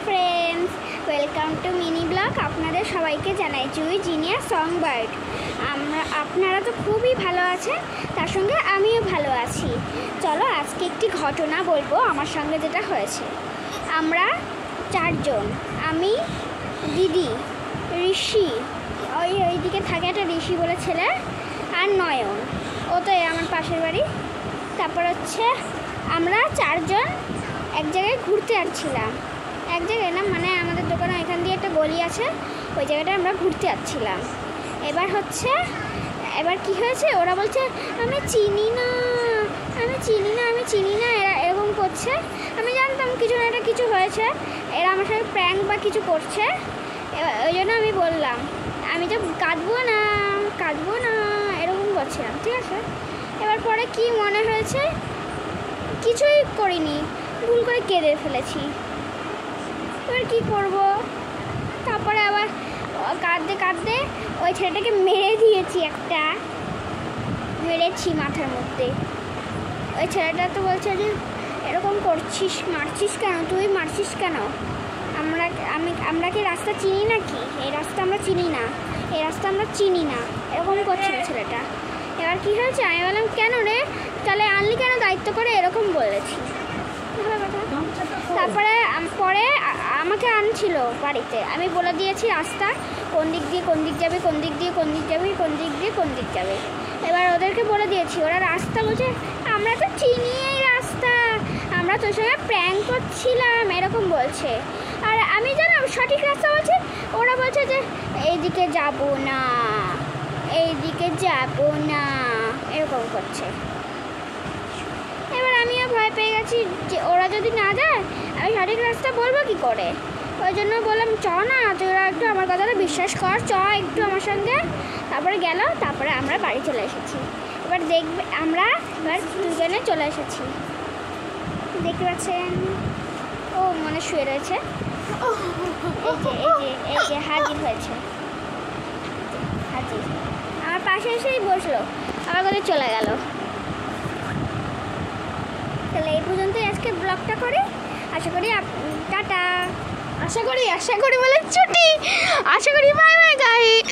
Friends, welcome to mini blog. আপনাদের সবাইকে জানাই জুই জিনিয়াস সং বার্ড। আপনারা তো খুবই ভালো আছেন, তার সঙ্গে আমিও ভালো আছি। চলো আজকে একটি ঘটনা বলবো আমার সঙ্গে যেটা হয়েছে। আমরা চারজন, আমি, দিদি, ঋষি, ওইদিকে থাকে একটা ঋষি বলে ছেলে, আর নয়ন, ও তো আমার পাশের বাড়ি। তারপর হচ্ছে আমরা চারজন এক জায়গায় ঘুরতে যাচ্ছিলাম। এক জায়গায় না, মানে আমাদের দোকানে এখান দিয়ে একটা গলি আছে, ওই জায়গাটায় আমরা ঘুরতে যাচ্ছিলাম। এবার কি হয়েছে, ওরা বলছে আমি চিনি না, এরা এরকম করছে। আমি জানতাম কিছু না একটা কিছু হয়েছে, এরা আমার সঙ্গে প্র্যাঙ্ক বা কিছু করছে। ওই জন্য আমি বললাম আমি তো কাঁদবো না এরকম করছিলাম, ঠিক আছে। এবার পরে কি মনে হয়েছে, কিছুই করিনি, ভুল করে কেঁদে ফেলেছি। এবার কী করব, তারপরে আবার কাঁদতে ওই ছেলেটাকে মেরেছি মাথার মধ্যে। ওই ছেলেটা তো বলছে যে এরকম করছিস, মারছিস কেন? আমরা কি রাস্তা চিনি নাকি? এই রাস্তা আমরা চিনি না, এরকম করছিল ছেলেটা। এবার কী হয়েছে, আমি বললাম কেন রে, তাহলে আনলি কেন দায়িত্ব করে, এরকম বলেছি। তারপরে আমাকে আনছিল বাড়িতে, আমি বলে দিয়েছি রাস্তা কোন দিক যাবে। এবার ওদেরকে বলে দিয়েছি, ওরা রাস্তা বলছে আমরা তো চিনি এই রাস্তা, আমরা তোর সঙ্গে প্র্যাঙ্ক করছিলাম, এরকম বলছে। আর আমি জানাম সঠিক রাস্তা বলছে, ওরা বলছে যে এইদিকে যাব না, এরকম করছে। এবার আমিও ভয় পেয়ে গেছি যে ওরা যদি না যায় আমি সঠিক রাস্তা বলবো কি করে। ওই জন্য বললাম চ না, তোরা একটু আমার কথাটা বিশ্বাস কর, চ একটু আমার সঙ্গে। তারপরে গেল, তারপরে আমরা বাড়ি চলে এসেছি। এবার দেখবে আমরা দুজনে চলে এসেছি, দেখতে পাচ্ছেন। ও মনে শুয়ে রয়েছে, এই যে হাজির হয়েছে, আমার পাশে এসেই বসলো, আমার কথা চলে গেল। তাহলে এই পর্যন্তই আজকে ব্লগটা করি। আশা করি টাটা, আশা করি বলে ছুটি, বাই বাই গাইস।